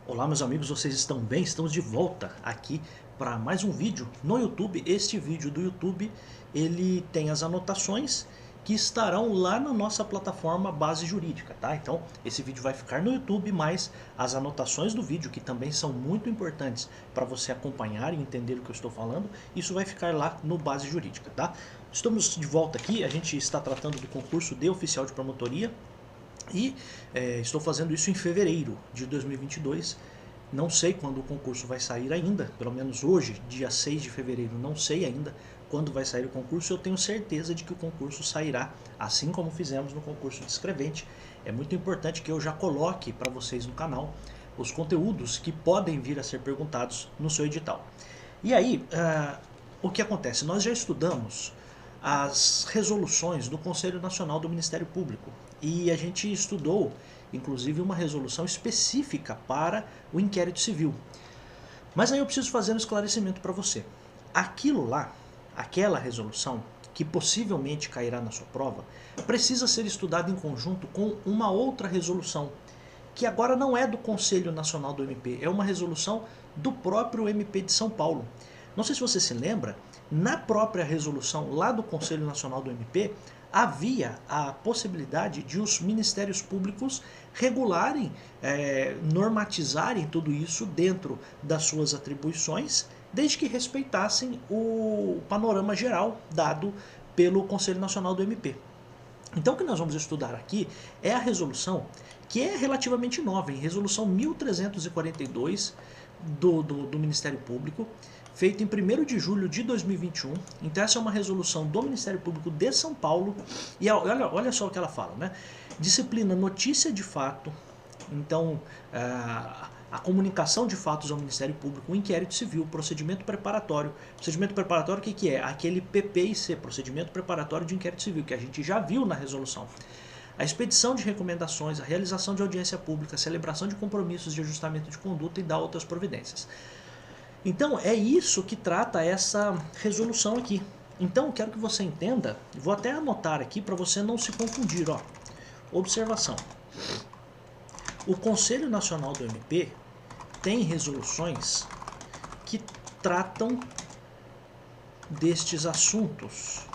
Olá meus amigos, vocês estão bem? Estamos de volta aqui para mais um vídeo no YouTube. Este vídeo do YouTube, ele tem as anotações que estarão lá na nossa plataforma Base Jurídica, tá? Então esse vídeo vai ficar no YouTube, mas as anotações do vídeo, que também são muito importantes para você acompanhar e entender o que eu estou falando, isso vai ficar lá no Base Jurídica, tá? Estamos de volta aqui, a gente está tratando do concurso de oficial de promotoria. E estou fazendo isso em fevereiro de 2022. Não sei quando o concurso vai sair ainda, pelo menos hoje, dia 6 de fevereiro, não sei ainda quando vai sair o concurso. Eu tenho certeza de que o concurso sairá, assim como fizemos no concurso de escrevente. É muito importante que eu já coloque para vocês no canal os conteúdos que podem vir a ser perguntados no seu edital. E aí, o que acontece? Nós já estudamos as resoluções do Conselho Nacional do Ministério Público e a gente estudou inclusive uma resolução específica para o inquérito civil. Mas aí eu preciso fazer um esclarecimento para você. Aquilo lá, aquela resolução que possivelmente cairá na sua prova, precisa ser estudada em conjunto com uma outra resolução, que agora não é do Conselho Nacional do MP, é uma resolução do próprio MP de São Paulo. Não sei se você se lembra, na própria resolução lá do Conselho Nacional do MP, havia a possibilidade de os ministérios públicos regularem, normatizarem tudo isso dentro das suas atribuições, desde que respeitassem o panorama geral dado pelo Conselho Nacional do MP. Então o que nós vamos estudar aqui é a resolução que é relativamente nova, em resolução 1342 do Ministério Público, feita em 1º de julho de 2021. Então essa é uma resolução do Ministério Público de São Paulo. E olha só o que ela fala, né? Disciplina notícia de fato. Então a comunicação de fatos ao Ministério Público, o inquérito civil, procedimento preparatório. Procedimento preparatório, o que é? Aquele PPIC, procedimento preparatório de inquérito civil, que a gente já viu na resolução. A expedição de recomendações, a realização de audiência pública, a celebração de compromissos de ajustamento de conduta e da outras providências. Então é isso que trata essa resolução aqui. Então eu quero que você entenda, vou até anotar aqui para você não se confundir. Ó. Observação. O Conselho Nacional do MP tem resoluções que tratam destes assuntos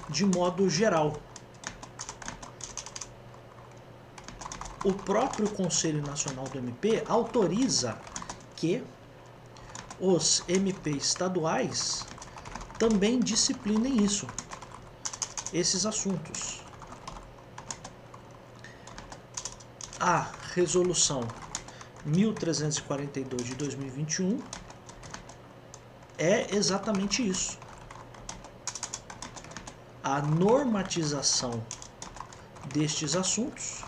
de modo geral. O próprio Conselho Nacional do MP autoriza que os MP estaduais também disciplinem isso, esses assuntos. A resolução 1342 de 2021 é exatamente isso. A normatização destes assuntos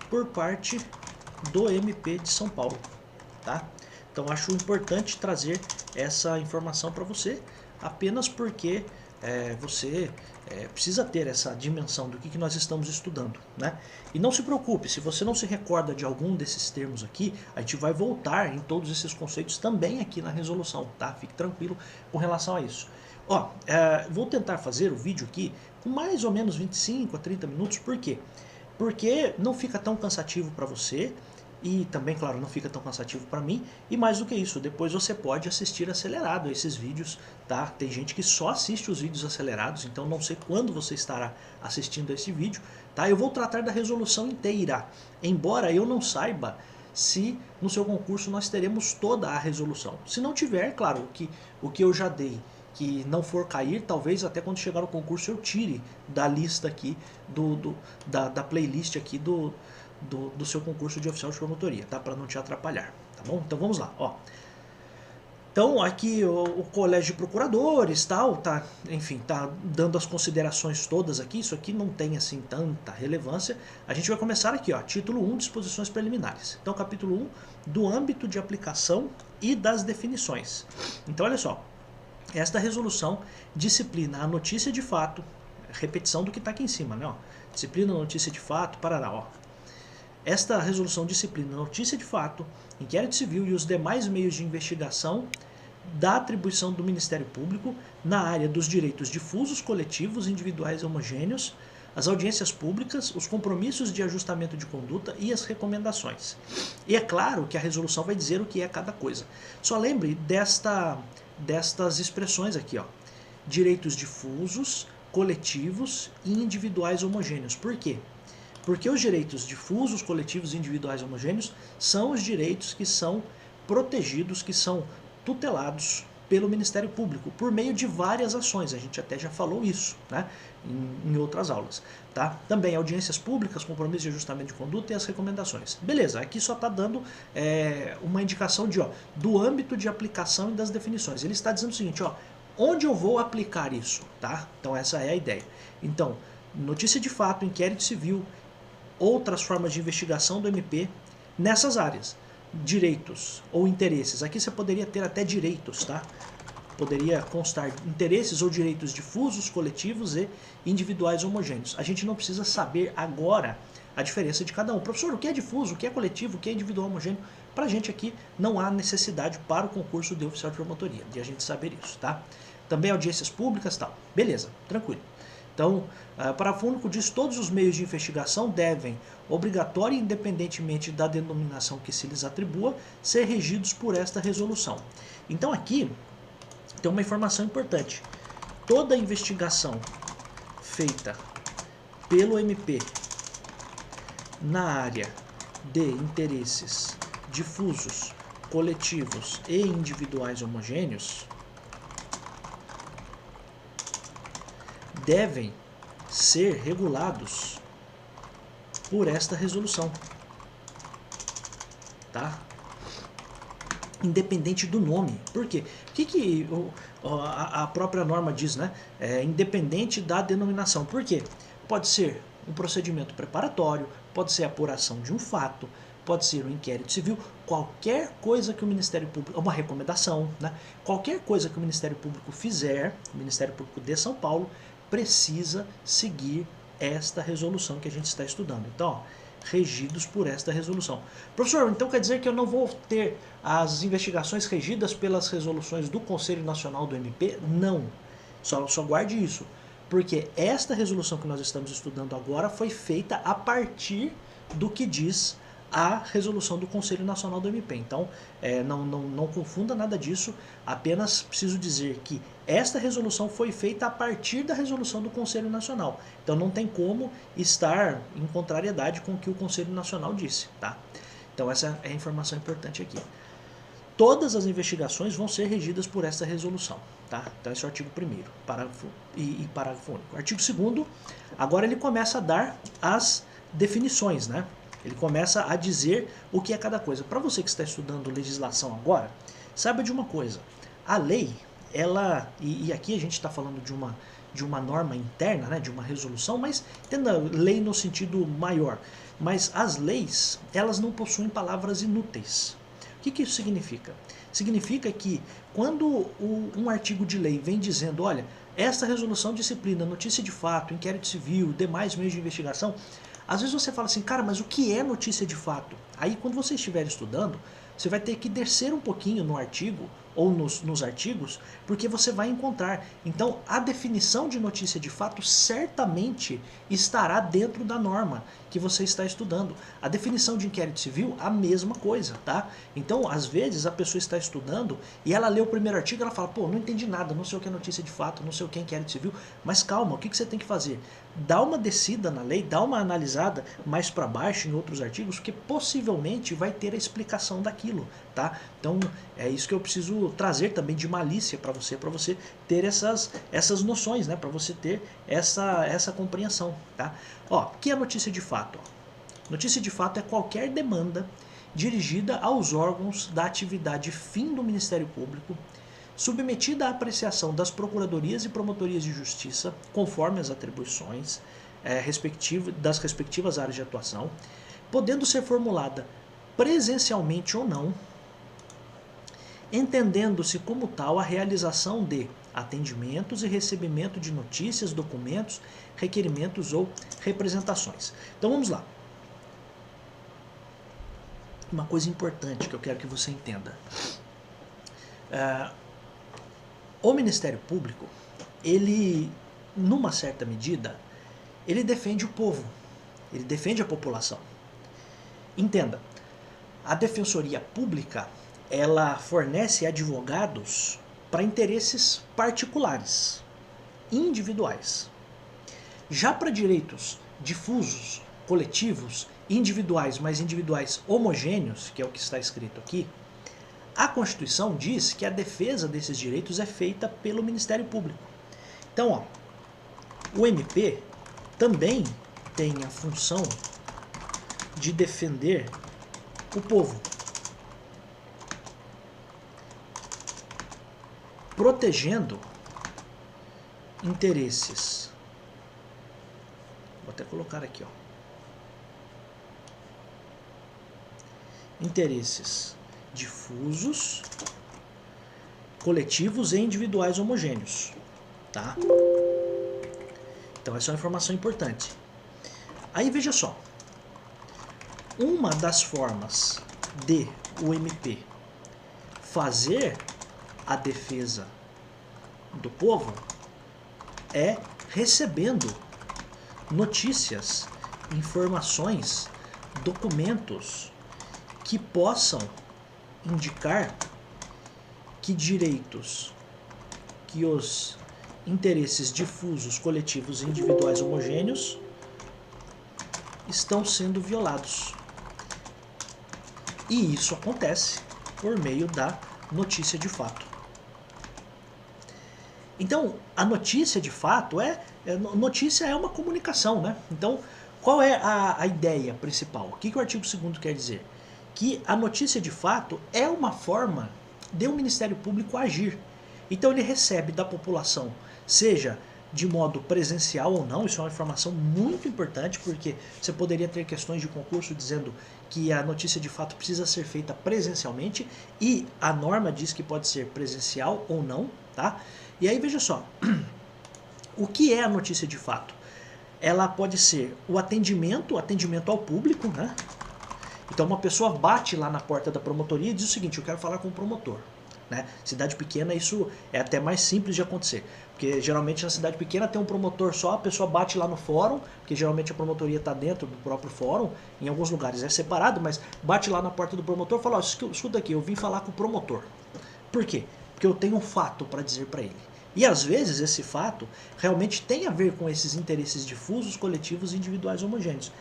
por parte do MP de São Paulo, tá? Então acho importante trazer essa informação para você, apenas porque você precisa ter essa dimensão do que nós estamos estudando, né? E não se preocupe, se você não se recorda de algum desses termos aqui, a gente vai voltar em todos esses conceitos também aqui na resolução, tá? Fique tranquilo com relação a isso. Ó, vou tentar fazer o vídeo aqui com mais ou menos 25 a 30 minutos, por quê? Porque não fica tão cansativo para você e também, claro, não fica tão cansativo para mim. E mais do que isso, depois você pode assistir acelerado esses vídeos, tá? Tem gente que só assiste os vídeos acelerados, então não sei quando você estará assistindo esse vídeo, tá? Eu vou tratar da resolução inteira, embora eu não saiba se no seu concurso nós teremos toda a resolução. Se não tiver, claro, o que eu já dei, que não for cair, talvez até quando chegar o concurso eu tire da lista aqui, da playlist aqui do seu concurso de oficial de promotoria, tá? Para não te atrapalhar, tá bom? Então vamos lá, ó. Então aqui o colégio de procuradores, tal, tá, enfim, tá dando as considerações todas aqui. Isso aqui não tem assim tanta relevância. A gente vai começar aqui, ó, título 1, disposições preliminares. Então capítulo 1, do âmbito de aplicação e das definições. Então olha só, esta resolução disciplina a notícia de fato, repetição do que está aqui em cima, né? Ó, disciplina a notícia de fato, parará, ó. Esta resolução disciplina a notícia de fato, inquérito civil e os demais meios de investigação da atribuição do Ministério Público na área dos direitos difusos, coletivos, individuais e homogêneos, as audiências públicas, os compromissos de ajustamento de conduta e as recomendações. E é claro que a resolução vai dizer o que é cada coisa. Só lembre destas expressões aqui, ó. Direitos difusos, coletivos e individuais homogêneos. Por quê? Porque os direitos difusos, coletivos e individuais homogêneos são os direitos que são protegidos, que são tutelados pelo Ministério Público, por meio de várias ações. A gente até já falou isso, né, em outras aulas. Tá? Também audiências públicas, compromisso de ajustamento de conduta e as recomendações. Beleza, aqui só está dando uma indicação do âmbito de aplicação e das definições. Ele está dizendo o seguinte, ó, onde eu vou aplicar isso? Tá? Então essa é a ideia. Então, notícia de fato, inquérito civil, outras formas de investigação do MP nessas áreas. Direitos ou interesses. Aqui você poderia ter até direitos, tá? Poderia constar interesses ou direitos difusos, coletivos e individuais homogêneos. A gente não precisa saber agora a diferença de cada um. Professor, o que é difuso, o que é coletivo, o que é individual homogêneo? Pra gente aqui não há necessidade para o concurso de oficial de promotoria, de a gente saber isso, tá? Também audiências públicas e tal. Beleza, tranquilo. Então, parágrafo único diz que todos os meios de investigação devem, obrigatória e independentemente da denominação que se lhes atribua, ser regidos por esta resolução. Então aqui tem uma informação importante. Toda investigação feita pelo MP na área de interesses difusos, coletivos e individuais homogêneos devem ser regulados por esta resolução, tá? Independente do nome. Por quê? O que a própria norma diz, né? Independente da denominação. Por quê? Pode ser um procedimento preparatório, pode ser a apuração de um fato, pode ser um inquérito civil, qualquer coisa que o Ministério Público, uma recomendação, né? Qualquer coisa que o Ministério Público fizer, o Ministério Público de São Paulo, precisa seguir esta resolução que a gente está estudando. Então, ó, regidos por esta resolução. Professor, então quer dizer que eu não vou ter as investigações regidas pelas resoluções do Conselho Nacional do MP? Não. Só guarde isso. Porque esta resolução que nós estamos estudando agora foi feita a partir do que diz a resolução do Conselho Nacional do MP. Então, não confunda nada disso, apenas preciso dizer que esta resolução foi feita a partir da resolução do Conselho Nacional. Então não tem como estar em contrariedade com o que o Conselho Nacional disse. Tá? Então essa é a informação importante aqui. Todas as investigações vão ser regidas por essa resolução. Tá? Então esse é o artigo 1º, parágrafo e parágrafo único. Artigo 2º, agora ele começa a dar as definições, né? Ele começa a dizer o que é cada coisa. Para você que está estudando legislação agora, saiba de uma coisa. A lei, ela, e aqui a gente está falando de uma norma interna, né, de uma resolução, mas entenda lei no sentido maior. Mas as leis, elas não possuem palavras inúteis. O que isso significa? Significa que quando um artigo de lei vem dizendo, olha, esta resolução disciplina notícia de fato, inquérito civil, demais meios de investigação, às vezes você fala assim, cara, mas o que é notícia de fato? Aí quando você estiver estudando, você vai ter que descer um pouquinho no artigo ou nos artigos, porque você vai encontrar. Então, a definição de notícia de fato certamente estará dentro da norma que você está estudando. A definição de inquérito civil, a mesma coisa, tá? Então, às vezes, a pessoa está estudando e ela lê o primeiro artigo e ela fala, pô, não entendi nada, não sei o que é notícia de fato, não sei o que é inquérito civil, mas calma, o que você tem que fazer? Dá uma descida na lei, dá uma analisada mais para baixo em outros artigos, que possivelmente vai ter a explicação daquilo, tá? Então, é isso que eu preciso trazer também de malícia para você ter essas noções, né? Para você ter essa compreensão, tá? Ó, o que é notícia de fato? Ó? Notícia de fato é qualquer demanda dirigida aos órgãos da atividade fim do Ministério Público, submetida à apreciação das procuradorias e promotorias de justiça, conforme as atribuições das respectivas áreas de atuação, podendo ser formulada presencialmente ou não, entendendo-se como tal a realização de atendimentos e recebimento de notícias, documentos, requerimentos ou representações. Então vamos lá. Uma coisa importante que eu quero que você entenda. O Ministério Público, ele, numa certa medida, ele defende o povo, ele defende a população. Entenda, a Defensoria Pública, ela fornece advogados para interesses particulares, individuais. Já para direitos difusos, coletivos, individuais, mas individuais homogêneos, que é o que está escrito aqui, a Constituição diz que a defesa desses direitos é feita pelo Ministério Público. Então, ó, o MP também tem a função de defender o povo, protegendo interesses. Vou até colocar aqui, ó. Interesses difusos, coletivos e individuais homogêneos, tá? Então essa é uma informação importante. Aí veja só, uma das formas de o MP fazer a defesa do povo é recebendo notícias, informações, documentos que possam indicar que direitos, que os interesses difusos, coletivos e individuais homogêneos estão sendo violados. E isso acontece por meio da notícia de fato. Então, a notícia de fato notícia é uma comunicação, né? Então, qual é a ideia principal? O que o artigo 2º quer dizer? Que a notícia de fato é uma forma de o Ministério Público agir. Então ele recebe da população, seja de modo presencial ou não, isso é uma informação muito importante, porque você poderia ter questões de concurso dizendo que a notícia de fato precisa ser feita presencialmente, e a norma diz que pode ser presencial ou não, tá? E aí veja só, o que é a notícia de fato? Ela pode ser o atendimento ao público, né? Então uma pessoa bate lá na porta da promotoria e diz o seguinte: eu quero falar com o promotor. Né? Cidade pequena isso é até mais simples de acontecer, porque geralmente na cidade pequena tem um promotor só, a pessoa bate lá no fórum, porque geralmente a promotoria está dentro do próprio fórum, em alguns lugares é separado, mas bate lá na porta do promotor e fala: ó, escuta aqui, eu vim falar com o promotor. Por quê? Porque eu tenho um fato para dizer para ele. E às vezes esse fato realmente tem a ver com esses interesses difusos, coletivos e individuais homogêneos.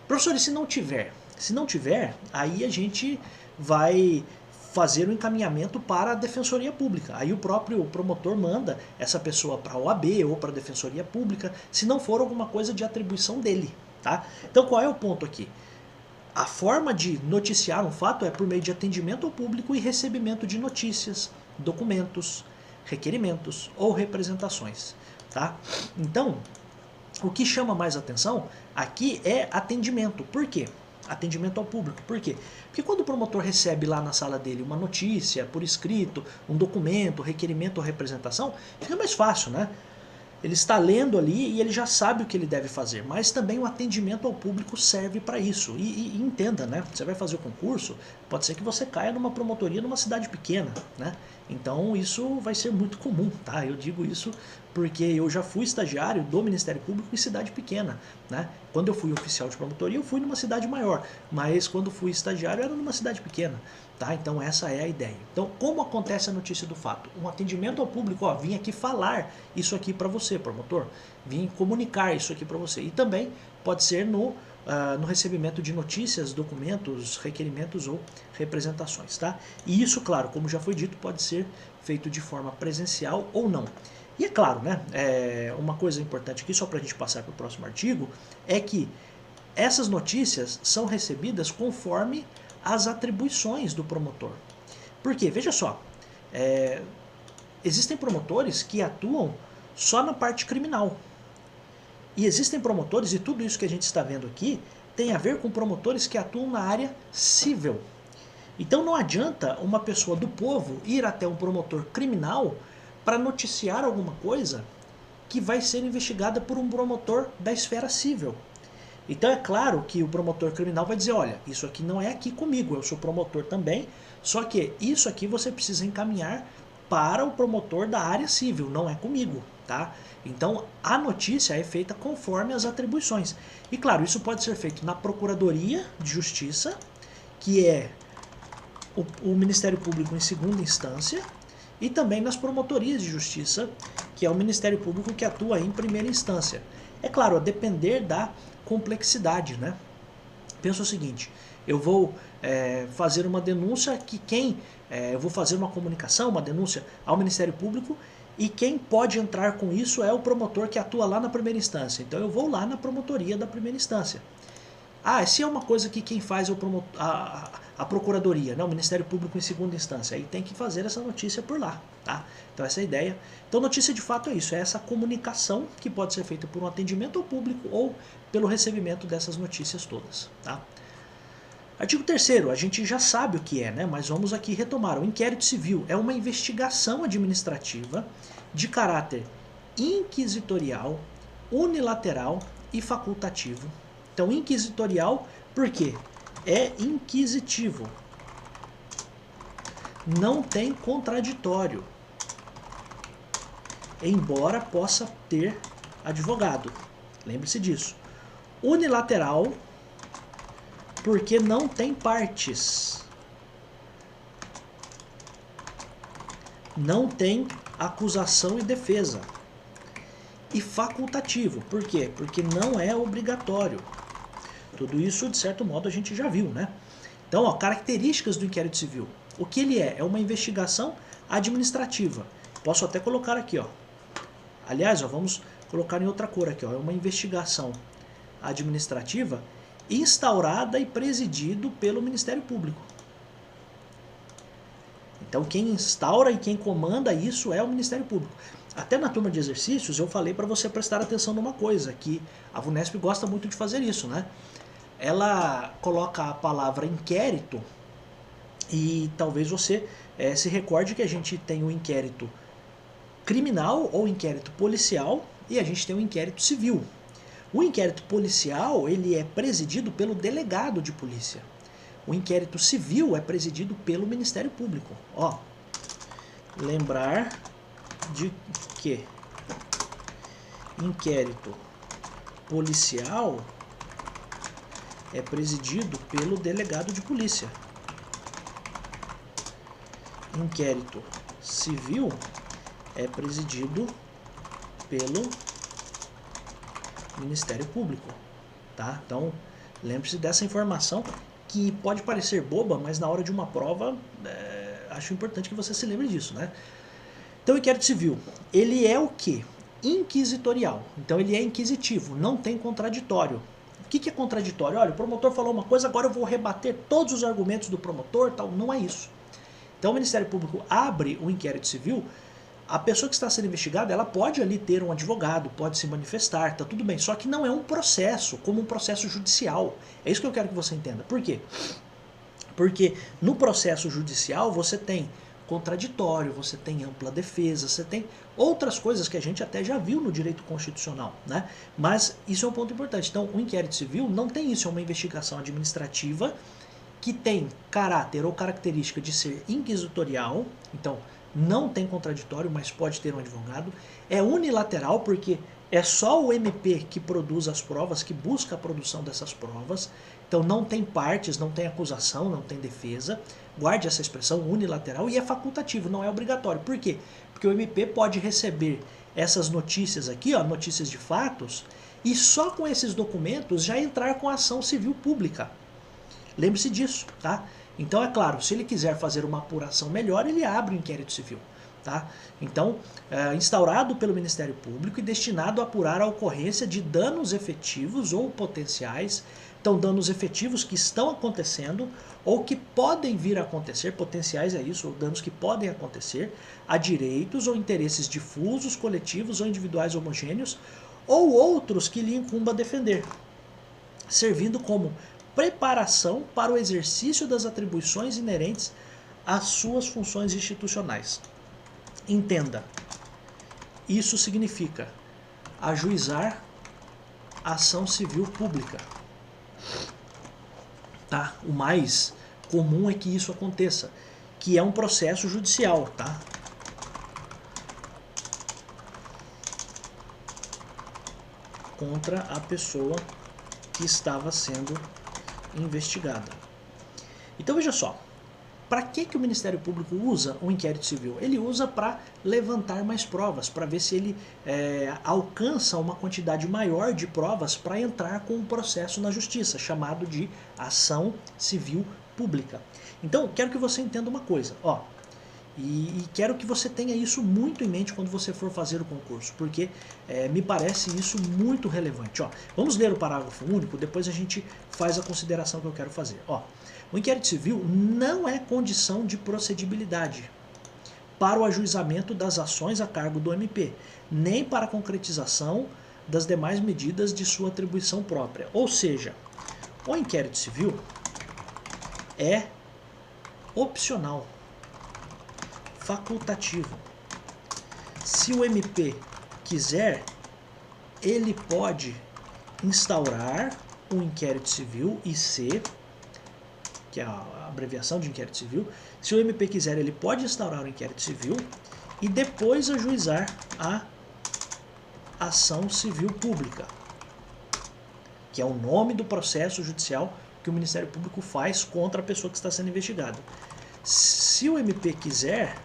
Professor, e se não tiver? Se não tiver, aí a gente vai fazer o encaminhamento para a Defensoria Pública. Aí o próprio promotor manda essa pessoa para a OAB ou para a Defensoria Pública, se não for alguma coisa de atribuição dele. Tá? Então qual é o ponto aqui? A forma de noticiar um fato é por meio de atendimento ao público e recebimento de notícias, documentos, requerimentos ou representações. Tá? Então, o que chama mais atenção aqui é atendimento. Por quê? Atendimento ao público. Por quê? Porque quando o promotor recebe lá na sala dele uma notícia por escrito, um documento, requerimento ou representação, fica mais fácil, né? Ele está lendo ali e ele já sabe o que ele deve fazer, mas também o atendimento ao público serve para isso. E entenda, né? Você vai fazer o concurso, pode ser que você caia numa promotoria numa cidade pequena, né? Então isso vai ser muito comum, tá? Eu digo isso porque eu já fui estagiário do Ministério Público em cidade pequena, né? Quando eu fui oficial de promotoria, eu fui numa cidade maior, mas quando fui estagiário era numa cidade pequena, tá? Então essa é a ideia. Então, como acontece a notícia do fato? Um atendimento ao público, ó, vim aqui falar isso aqui para você, promotor, vim comunicar isso aqui para você. E também pode ser no recebimento de notícias, documentos, requerimentos ou representações, tá? E isso, claro, como já foi dito, pode ser feito de forma presencial ou não. E é claro, né, uma coisa importante aqui, só para a gente passar para o próximo artigo, é que essas notícias são recebidas conforme as atribuições do promotor. Por quê? Veja só, existem promotores que atuam só na parte criminal. E existem promotores, e tudo isso que a gente está vendo aqui, tem a ver com promotores que atuam na área civil. Então não adianta uma pessoa do povo ir até um promotor criminal para noticiar alguma coisa que vai ser investigada por um promotor da esfera civil. Então é claro que o promotor criminal vai dizer: olha, isso aqui não é aqui comigo, eu sou promotor também, só que isso aqui você precisa encaminhar para o promotor da área civil, não é comigo. tá? Então a notícia é feita conforme as atribuições. E claro, isso pode ser feito na Procuradoria de Justiça, que é o Ministério Público em segunda instância, e também nas promotorias de justiça, que é o Ministério Público que atua em primeira instância. É claro, a depender da complexidade, né? Pensa o seguinte, eu vou fazer uma denúncia eu vou fazer uma comunicação, uma denúncia ao Ministério Público, e quem pode entrar com isso é o promotor que atua lá na primeira instância. Então eu vou lá na promotoria da primeira instância. Se é uma coisa que quem faz é a Procuradoria, né, o Ministério Público em segunda instância, aí tem que fazer essa notícia por lá, tá? Então essa é a ideia. Então notícia de fato é isso, é essa comunicação que pode ser feita por um atendimento ao público ou pelo recebimento dessas notícias todas, tá? Artigo 3º, a gente já sabe o que é, né? Mas vamos aqui retomar. O inquérito civil é uma investigação administrativa de caráter inquisitorial, unilateral e facultativo. Então, inquisitorial, por quê? É inquisitivo. Não tem contraditório. Embora possa ter advogado. Lembre-se disso. Unilateral, porque não tem partes. Não tem acusação e defesa. E facultativo, por quê? Porque não é obrigatório. Tudo isso, de certo modo, a gente já viu, né? Então, ó, características do inquérito civil. O que ele é? É uma investigação administrativa. Posso até colocar aqui, ó. Aliás, ó, vamos colocar em outra cor aqui, ó. É uma investigação administrativa instaurada e presidido pelo Ministério Público. Então quem instaura e quem comanda isso é o Ministério Público. Até na turma de exercícios eu falei para você prestar atenção numa coisa, que a VUNESP gosta muito de fazer isso, né? Ela coloca a palavra inquérito e talvez você se recorde que a gente tem o inquérito criminal ou inquérito policial e a gente tem o inquérito civil. O inquérito policial ele é presidido pelo delegado de polícia. O inquérito civil é presidido pelo Ministério Público. Ó, lembrar de que inquérito policial é presidido pelo delegado de polícia. Inquérito civil é presidido pelo Ministério Público, tá? Então, lembre-se dessa informação que pode parecer boba, mas na hora de uma prova, acho importante que você se lembre disso, né? Então, o inquérito civil, ele é o quê? Inquisitorial. Então, ele é inquisitivo, não tem contraditório. O que é contraditório? Olha, o promotor falou uma coisa, agora eu vou rebater todos os argumentos do promotor, tal. Não é isso. Então, o Ministério Público abre o inquérito civil. A pessoa que está sendo investigada, ela pode ali ter um advogado, pode se manifestar, tá tudo bem. Só que não é um processo, como um processo judicial. É isso que eu quero que você entenda. Por quê? Porque no processo judicial você tem contraditório, você tem ampla defesa, você tem outras coisas que a gente até já viu no direito constitucional, né? Mas isso é um ponto importante. Então, o inquérito civil não tem isso, é uma investigação administrativa que tem caráter ou característica de ser inquisitorial, então não tem contraditório, mas pode ter um advogado. É unilateral, porque é só o MP que produz as provas, que busca a produção dessas provas. Então não tem partes, não tem acusação, não tem defesa. Guarde essa expressão, unilateral, e é facultativo, não é obrigatório. Por quê? Porque o MP pode receber essas notícias aqui, ó, notícias de fatos, e só com esses documentos já entrar com a ação civil pública. Lembre-se disso, tá? Então, é claro, se ele quiser fazer uma apuração melhor, ele abre o inquérito civil, tá? Então, instaurado pelo Ministério Público e destinado a apurar a ocorrência de danos efetivos ou potenciais. Então, danos efetivos que estão acontecendo ou que podem vir a acontecer, potenciais é isso, ou danos que podem acontecer, a direitos ou interesses difusos, coletivos ou individuais homogêneos, ou outros que lhe incumba defender, servindo como preparação para o exercício das atribuições inerentes às suas funções institucionais. Entenda, isso significa ajuizar ação civil pública. Tá? O mais comum é que isso aconteça, que é um processo judicial, tá? contra a pessoa que estava sendo investigada. Então veja só, para que o Ministério Público usa o inquérito civil? Ele usa para levantar mais provas, para ver se ele alcança uma quantidade maior de provas para entrar com um processo na justiça, chamado de ação civil pública. Então, quero que você entenda uma coisa, ó, e quero que você tenha isso muito em mente quando você for fazer o concurso, porque me parece isso muito relevante. Ó, vamos ler o parágrafo único, depois a gente faz a consideração que eu quero fazer. Ó, o inquérito civil não é condição de procedibilidade para o ajuizamento das ações a cargo do MP, nem para a concretização das demais medidas de sua atribuição própria. Ou seja, o inquérito civil é opcional, facultativo. Se o MP quiser, ele pode instaurar um inquérito civil, IC, que é a abreviação de inquérito civil. Se o MP quiser, ele pode instaurar um inquérito civil e depois ajuizar a ação civil pública, que é o nome do processo judicial que o Ministério Público faz contra a pessoa que está sendo investigada. Se o MP quiser,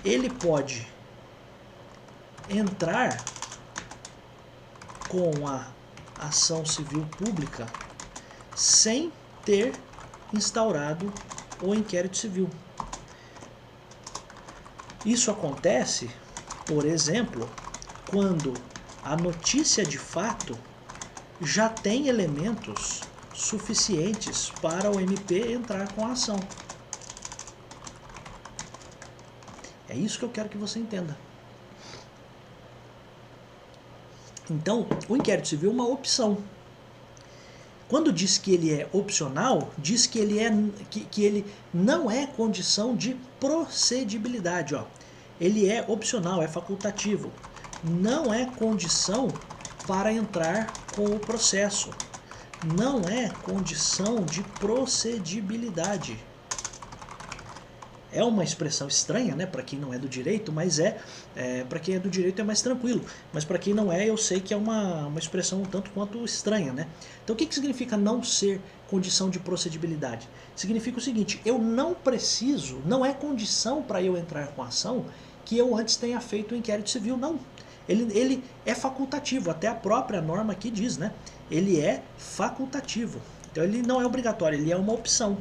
ele pode entrar com a ação civil pública sem ter instaurado o inquérito civil. Isso acontece, por exemplo, quando a notícia de fato já tem elementos suficientes para o MP entrar com a ação. É isso que eu quero que você entenda. Então, o inquérito civil é uma opção. Quando diz que ele é opcional, diz que ele não é condição de procedibilidade. Ó. Ele é opcional, é facultativo. Não é condição para entrar com o processo. Não é condição de procedibilidade. É uma expressão estranha, né, para quem não é do direito, mas para quem é do direito é mais tranquilo. Mas para quem não é, eu sei que é uma expressão um tanto quanto estranha, né? Então o que significa não ser condição de procedibilidade? Significa o seguinte, eu não preciso, não é condição para eu entrar com a ação que eu antes tenha feito o inquérito civil, não. Ele é facultativo, até a própria norma aqui diz, né? Ele é facultativo. Então ele não é obrigatório, ele é uma opção.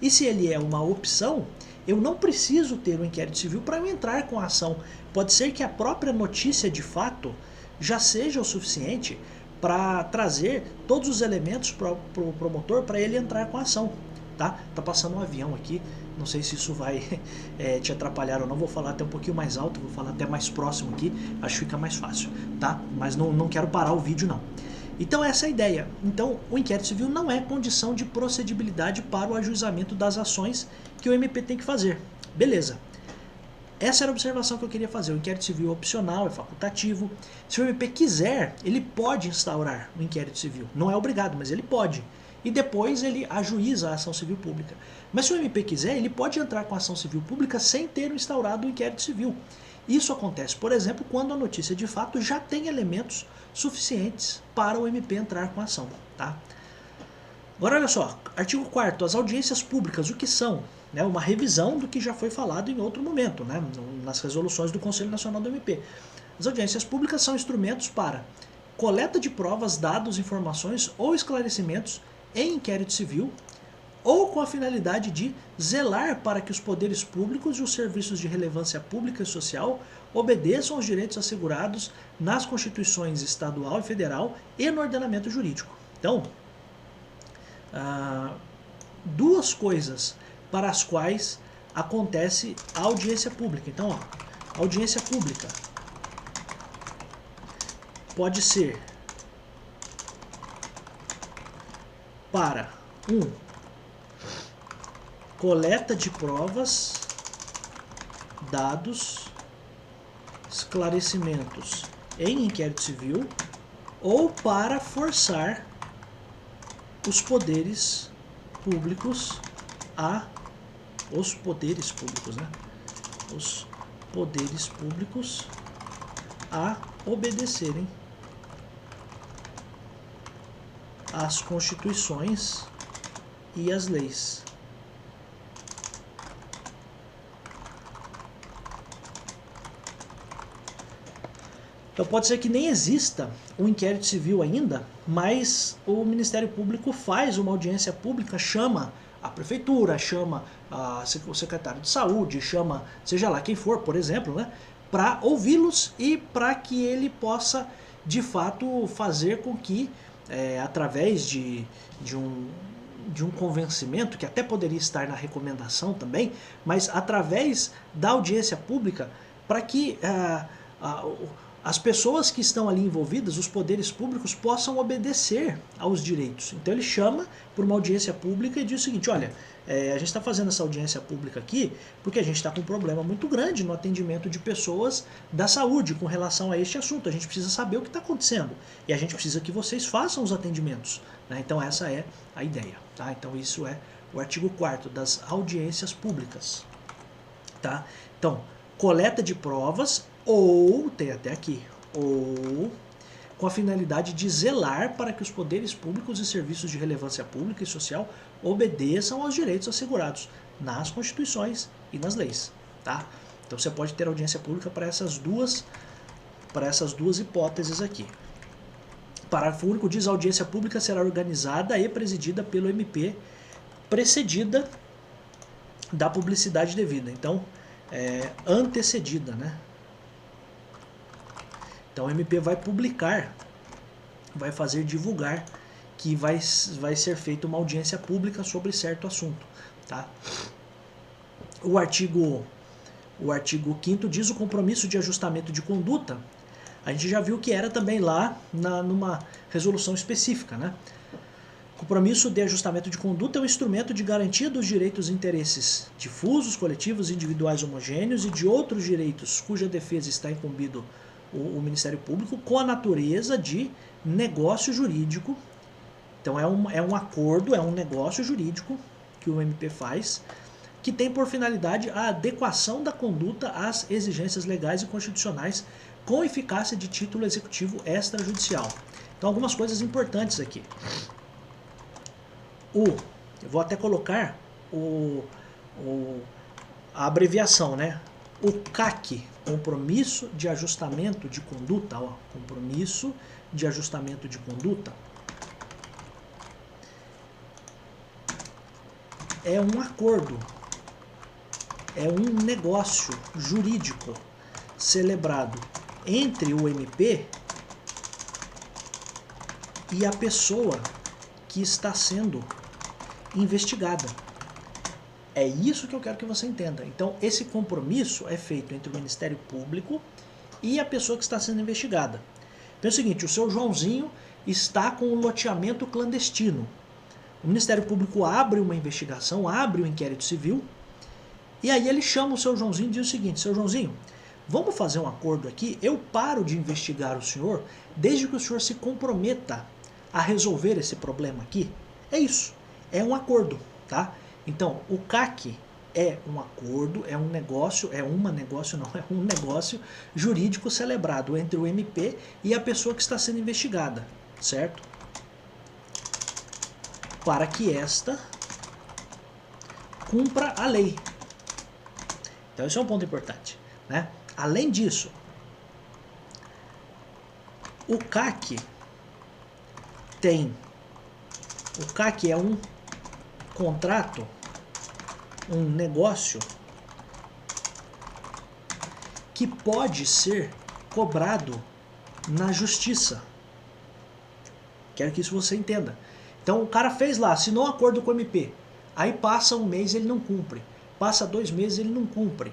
E se ele é uma opção, eu não preciso ter um inquérito civil para eu entrar com a ação. Pode ser que a própria notícia de fato já seja o suficiente para trazer todos os elementos para o promotor para ele entrar com a ação. Tá passando um avião aqui, não sei se isso vai te atrapalhar ou não, vou falar até um pouquinho mais alto, vou falar até mais próximo aqui, acho que fica mais fácil, tá? Mas não quero parar o vídeo não. Então essa é a ideia. Então o inquérito civil não é condição de procedibilidade para o ajuizamento das ações que o MP tem que fazer. Beleza. Essa era a observação que eu queria fazer. O inquérito civil é opcional, é facultativo. Se o MP quiser, ele pode instaurar o inquérito civil. Não é obrigado, mas ele pode. E depois ele ajuiza a ação civil pública. Mas se o MP quiser, ele pode entrar com a ação civil pública sem ter instaurado o inquérito civil. Isso acontece, por exemplo, quando a notícia de fato já tem elementos suficientes para o MP entrar com a ação. Tá? Agora olha só, artigo 4º, as audiências públicas, o que são? Né, uma revisão do que já foi falado em outro momento, né, nas resoluções do Conselho Nacional do MP. As audiências públicas são instrumentos para coleta de provas, dados, informações ou esclarecimentos em inquérito civil, ou com a finalidade de zelar para que os poderes públicos e os serviços de relevância pública e social obedeçam aos direitos assegurados nas Constituições estadual e federal e no ordenamento jurídico. Então, duas coisas para as quais acontece a audiência pública. Então, ó, a audiência pública pode ser para coleta de provas, dados, esclarecimentos em inquérito civil, ou para forçar os poderes públicos a os poderes públicos a obedecerem às constituições e às leis. Então pode ser que nem exista um inquérito civil ainda, mas o Ministério Público faz uma audiência pública, chama a prefeitura, chama o secretário de saúde, chama seja lá quem for, por exemplo, né, para ouvi-los e para que ele possa de fato fazer com que, através de um convencimento, que até poderia estar na recomendação também, mas através da audiência pública, para que as pessoas que estão ali envolvidas, os poderes públicos, possam obedecer aos direitos. Então ele chama por uma audiência pública e diz o seguinte: olha, a gente está fazendo essa audiência pública aqui porque a gente está com um problema muito grande no atendimento de pessoas da saúde com relação a este assunto. A gente precisa saber o que está acontecendo e a gente precisa que vocês façam os atendimentos, né? Então essa é a ideia. Tá? Então isso é o artigo 4º das audiências públicas. Tá? Então, coleta de provas ou, tem até aqui, ou com a finalidade de zelar para que os poderes públicos e serviços de relevância pública e social obedeçam aos direitos assegurados nas constituições e nas leis. Tá? Então você pode ter audiência pública para essas duas hipóteses aqui. Parágrafo único diz: a audiência pública será organizada e presidida pelo MP, precedida da publicidade devida. Então, antecedida, né? Então o MP vai publicar, vai fazer divulgar que vai ser feita uma audiência pública sobre certo assunto. Tá? O artigo 5º diz: o compromisso de ajustamento de conduta. A gente já viu que era também lá numa resolução específica, né? Compromisso de ajustamento de conduta é um instrumento de garantia dos direitos e interesses difusos, coletivos, individuais homogêneos e de outros direitos cuja defesa está incumbido o Ministério Público, com a natureza de negócio jurídico. Então é um acordo, é um negócio jurídico que o MP faz, que tem por finalidade a adequação da conduta às exigências legais e constitucionais com eficácia de título executivo extrajudicial. Então algumas coisas importantes aqui. Eu vou até colocar a abreviação, né? O CAC, compromisso de ajustamento de conduta, ó, compromisso de ajustamento de conduta, é um acordo, é um negócio jurídico celebrado entre o MP e a pessoa que está sendo investigada. É isso que eu quero que você entenda. Então, esse compromisso é feito entre o Ministério Público e a pessoa que está sendo investigada. Então é o seguinte: o seu Joãozinho está com um loteamento clandestino. O Ministério Público abre uma investigação, abre um inquérito civil, e aí ele chama o seu Joãozinho e diz o seguinte: seu Joãozinho, vamos fazer um acordo aqui, eu paro de investigar o senhor desde que o senhor se comprometa a resolver esse problema aqui. É isso, é um acordo, tá? Então, o CAC é um acordo, é um negócio jurídico celebrado entre o MP e a pessoa que está sendo investigada, certo? Para que esta cumpra a lei. Então, esse é um ponto importante, né? Além disso, o CAC é um contrato, um negócio que pode ser cobrado na justiça. Quero que isso você entenda. Então o cara fez lá, assinou um acordo com o MP, aí passa um mês ele não cumpre, passa 2 meses ele não cumpre,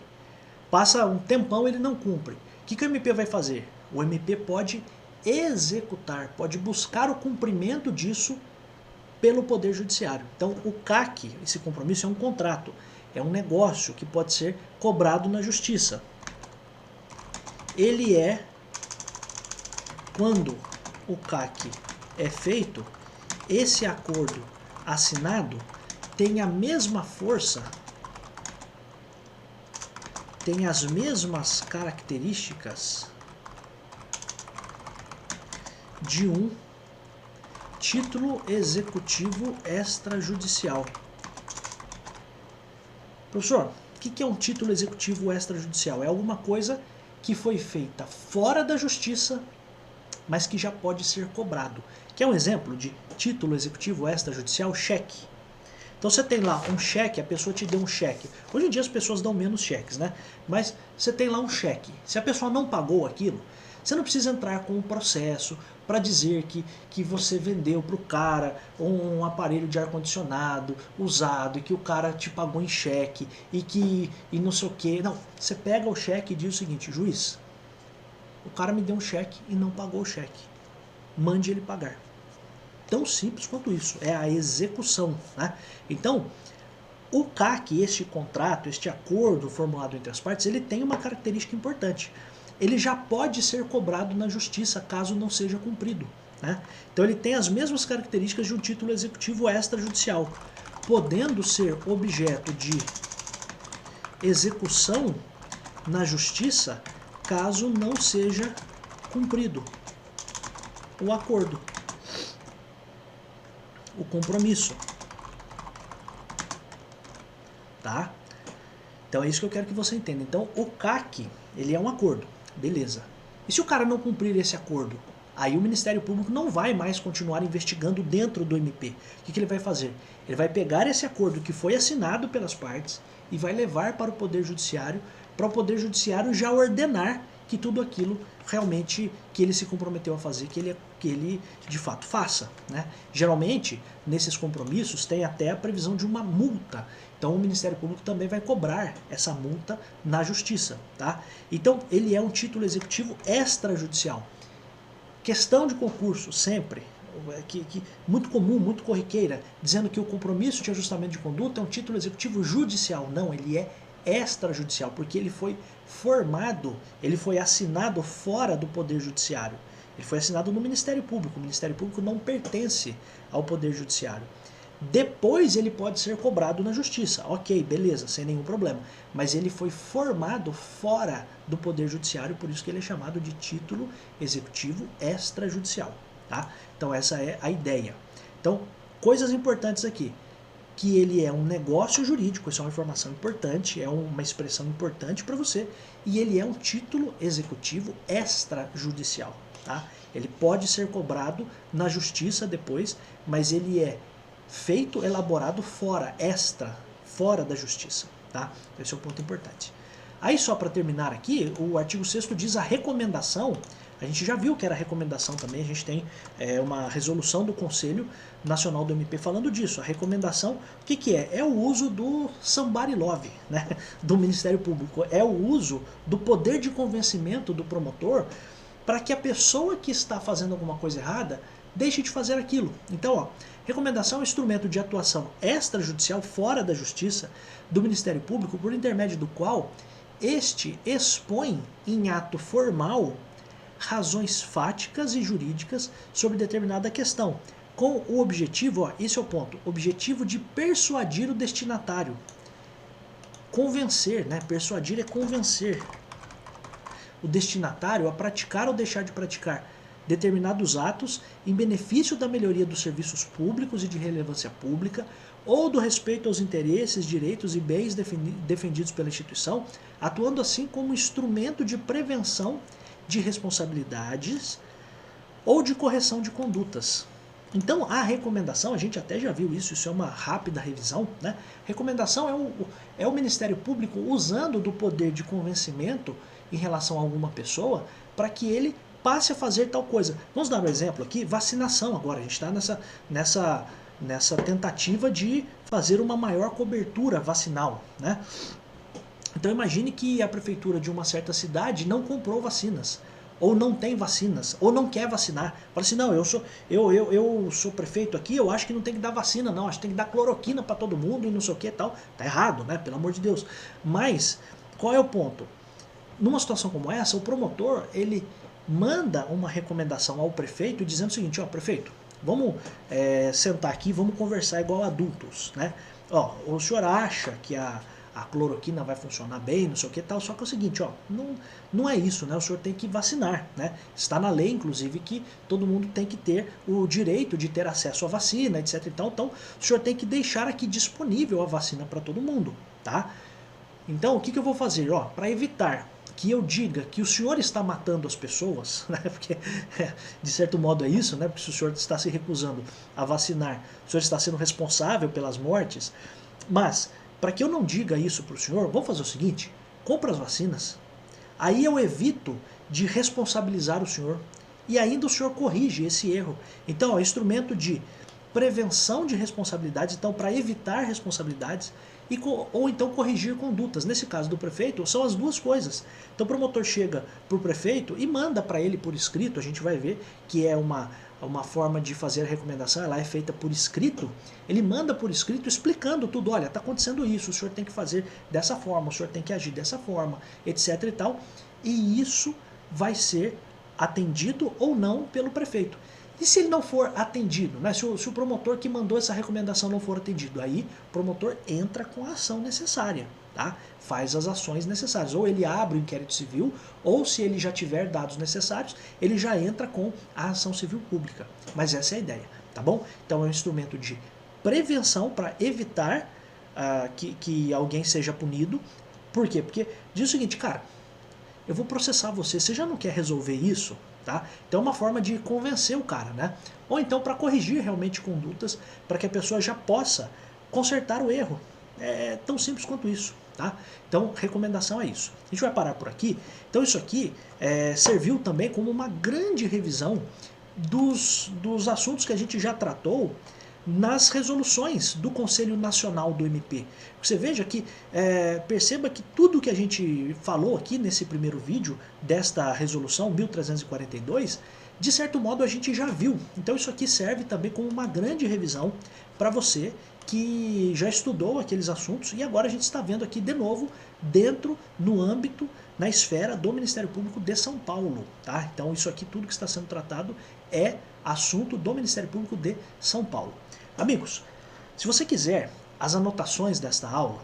passa um tempão ele não cumpre. O que o MP vai fazer? O MP pode executar, pode buscar o cumprimento disso pelo Poder Judiciário. Então o CAC, esse compromisso, é um contrato, é um negócio que pode ser cobrado na justiça. Ele é, quando o CAC é feito, esse acordo assinado tem a mesma força, tem as mesmas características de um título executivo extrajudicial. Professor, o que é um título executivo extrajudicial? É alguma coisa que foi feita fora da justiça, mas que já pode ser cobrado. Quer um exemplo de título executivo extrajudicial? Cheque. Então você tem lá um cheque, a pessoa te deu um cheque. Hoje em dia as pessoas dão menos cheques, né? Mas você tem lá um cheque. Se a pessoa não pagou aquilo, você não precisa entrar com um processo para dizer que você vendeu para o cara um aparelho de ar-condicionado usado e que o cara te pagou em cheque e não sei o que. Não, você pega o cheque e diz o seguinte: juiz, o cara me deu um cheque e não pagou o cheque. Mande ele pagar. Tão simples quanto isso, é a execução, né? Então, o CAC, este contrato, este acordo formulado entre as partes, ele tem uma característica importante. Ele já pode ser cobrado na justiça caso não seja cumprido, né? Então ele tem as mesmas características de um título executivo extrajudicial, podendo ser objeto de execução na justiça caso não seja cumprido o acordo, o compromisso, tá? Então é isso que eu quero que você entenda. Então o CAC, ele é um acordo, beleza. E se o cara não cumprir esse acordo? Aí o Ministério Público não vai mais continuar investigando dentro do MP. O que ele vai fazer? Ele vai pegar esse acordo que foi assinado pelas partes e vai levar para o Poder Judiciário, para o Poder Judiciário já ordenar que tudo aquilo realmente que ele se comprometeu a fazer, que ele de fato faça, né? Geralmente, nesses compromissos, tem até a previsão de uma multa. Então o Ministério Público também vai cobrar essa multa na Justiça, tá? Então ele é um título executivo extrajudicial. Questão de concurso, sempre, muito comum, muito corriqueira, dizendo que o compromisso de ajustamento de conduta é um título executivo judicial. Não, ele é extrajudicial, porque ele foi formado, ele foi assinado fora do Poder Judiciário. Ele foi assinado no Ministério Público. O Ministério Público não pertence ao Poder Judiciário. Depois ele pode ser cobrado na Justiça. Ok, beleza, sem nenhum problema. Mas ele foi formado fora do Poder Judiciário, por isso que ele é chamado de título executivo extrajudicial. Tá? Então essa é a ideia. Então, coisas importantes aqui. Que ele é um negócio jurídico, isso é uma informação importante, é uma expressão importante para você, e ele é um título executivo extrajudicial. Tá? Ele pode ser cobrado na justiça depois, mas ele é feito, elaborado fora da justiça. Tá? Esse é um ponto importante. Aí só para terminar aqui, o artigo 6º diz a recomendação. A gente já viu que era recomendação também, a gente tem uma resolução do Conselho Nacional do MP falando disso. A recomendação, o que é? É o uso do somebody love, né, do Ministério Público. É o uso do poder de convencimento do promotor para que a pessoa que está fazendo alguma coisa errada deixe de fazer aquilo. Então, ó, recomendação é um instrumento de atuação extrajudicial fora da justiça do Ministério Público por intermédio do qual este expõe em ato formal razões fáticas e jurídicas sobre determinada questão, com o objetivo, ó, esse é o ponto, objetivo de persuadir o destinatário. Convencer, né? Persuadir é convencer o destinatário a praticar ou deixar de praticar determinados atos em benefício da melhoria dos serviços públicos e de relevância pública ou do respeito aos interesses, direitos e bens defendidos pela instituição, atuando assim como instrumento de prevenção de responsabilidades ou de correção de condutas. Então a recomendação, a gente até já viu isso é uma rápida revisão, né? Recomendação é o Ministério Público usando do poder de convencimento em relação a alguma pessoa para que ele passe a fazer tal coisa. Vamos dar um exemplo aqui, vacinação agora, a gente está nessa tentativa de fazer uma maior cobertura vacinal, né? Então imagine que a prefeitura de uma certa cidade não comprou vacinas, ou não tem vacinas, ou não quer vacinar. Fala assim, não, eu sou prefeito aqui, eu acho que não tem que dar vacina não, acho que tem que dar cloroquina para todo mundo e não sei o que e tal. Tá errado, né? Pelo amor de Deus. Mas, qual é o ponto? Numa situação como essa, o promotor, ele manda uma recomendação ao prefeito dizendo o seguinte, ó, prefeito, vamos sentar aqui, vamos conversar igual adultos, né? Ó, o senhor acha que a a cloroquina vai funcionar bem, não sei o que tal, só que é o seguinte, ó, não é isso, né? O senhor tem que vacinar, né? Está na lei, inclusive, que todo mundo tem que ter o direito de ter acesso à vacina, etc. Então o senhor tem que deixar aqui disponível a vacina para todo mundo, tá? Então, o que eu vou fazer? Ó, para evitar que eu diga que o senhor está matando as pessoas, né? Porque de certo modo é isso, né? Porque se o senhor está se recusando a vacinar, o senhor está sendo responsável pelas mortes. Mas, para que eu não diga isso para o senhor, vamos fazer o seguinte: compra as vacinas, aí eu evito de responsabilizar o senhor e ainda o senhor corrige esse erro. Então, é instrumento de prevenção de responsabilidades, então para evitar responsabilidades, ou então corrigir condutas. Nesse caso do prefeito, são as duas coisas. Então o promotor chega para o prefeito e manda para ele por escrito, a gente vai ver que é uma forma de fazer a recomendação, ela é feita por escrito, ele manda por escrito explicando tudo, olha, está acontecendo isso, o senhor tem que fazer dessa forma, o senhor tem que agir dessa forma, etc e tal, e isso vai ser atendido ou não pelo prefeito. E se ele não for atendido, né? Se o promotor que mandou essa recomendação não for atendido, aí o promotor entra com a ação necessária, tá? Faz as ações necessárias. Ou ele abre o inquérito civil, ou se ele já tiver dados necessários, ele já entra com a ação civil pública. Mas essa é a ideia, tá bom? Então é um instrumento de prevenção para evitar que alguém seja punido. Por quê? Porque diz o seguinte, cara, eu vou processar você, você já não quer resolver isso? Tá? Então é uma forma de convencer o cara, né? Ou então para corrigir realmente condutas, para que a pessoa já possa consertar o erro. É tão simples quanto isso, tá? Então, recomendação é isso. A gente vai parar por aqui. Então isso aqui serviu também como uma grande revisão dos assuntos que a gente já tratou nas resoluções do Conselho Nacional do MP. Você veja que, perceba que tudo que a gente falou aqui nesse primeiro vídeo desta resolução 1342, de certo modo a gente já viu. Então isso aqui serve também como uma grande revisão para você que já estudou aqueles assuntos e agora a gente está vendo aqui de novo dentro, no âmbito, na esfera do Ministério Público de São Paulo. Tá? Então isso aqui, tudo que está sendo tratado é assunto do Ministério Público de São Paulo. Amigos, se você quiser as anotações desta aula,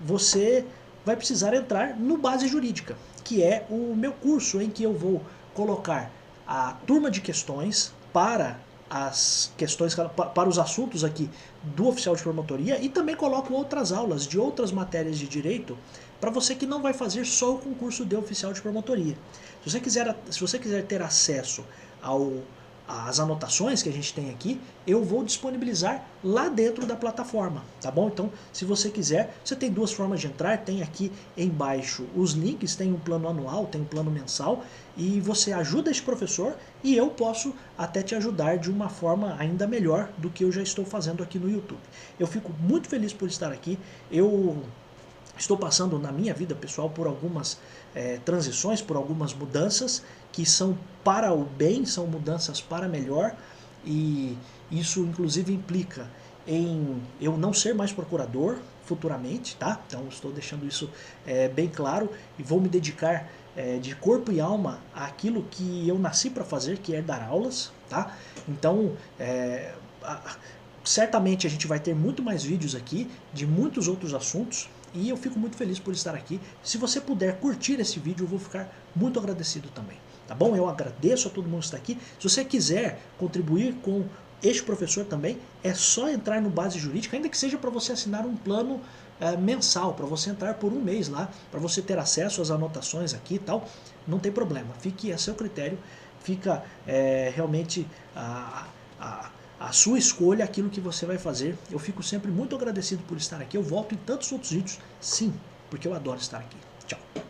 você vai precisar entrar no Base Jurídica, que é o meu curso em que eu vou colocar a turma de questões para as questões, para os assuntos aqui do oficial de promotoria, e também coloco outras aulas de outras matérias de direito para você que não vai fazer só o concurso de oficial de promotoria. Se você quiser ter acesso às anotações que a gente tem aqui, eu vou disponibilizar lá dentro da plataforma, tá bom? Então, se você quiser, você tem duas formas de entrar, tem aqui embaixo os links, tem um plano anual, tem um plano mensal, e você ajuda esse professor e eu posso até te ajudar de uma forma ainda melhor do que eu já estou fazendo aqui no YouTube. Eu fico muito feliz por estar aqui, eu estou passando na minha vida pessoal por algumas transições, por algumas mudanças que são para o bem, são mudanças para melhor, e isso inclusive implica em eu não ser mais procurador futuramente, tá? Então estou deixando isso bem claro e vou me dedicar de corpo e alma àquilo que eu nasci para fazer, que é dar aulas, tá? Então certamente a gente vai ter muito mais vídeos aqui de muitos outros assuntos, e eu fico muito feliz por estar aqui. Se você puder curtir esse vídeo, eu vou ficar muito agradecido também. Tá bom? Eu agradeço a todo mundo que está aqui. Se você quiser contribuir com este professor também, é só entrar no Base Jurídica, ainda que seja para você assinar um plano mensal, para você entrar por um mês lá, para você ter acesso às anotações aqui e tal. Não tem problema, fique a seu critério, fica realmente a sua escolha, aquilo que você vai fazer. Eu fico sempre muito agradecido por estar aqui. Eu volto em tantos outros vídeos, sim, porque eu adoro estar aqui. Tchau.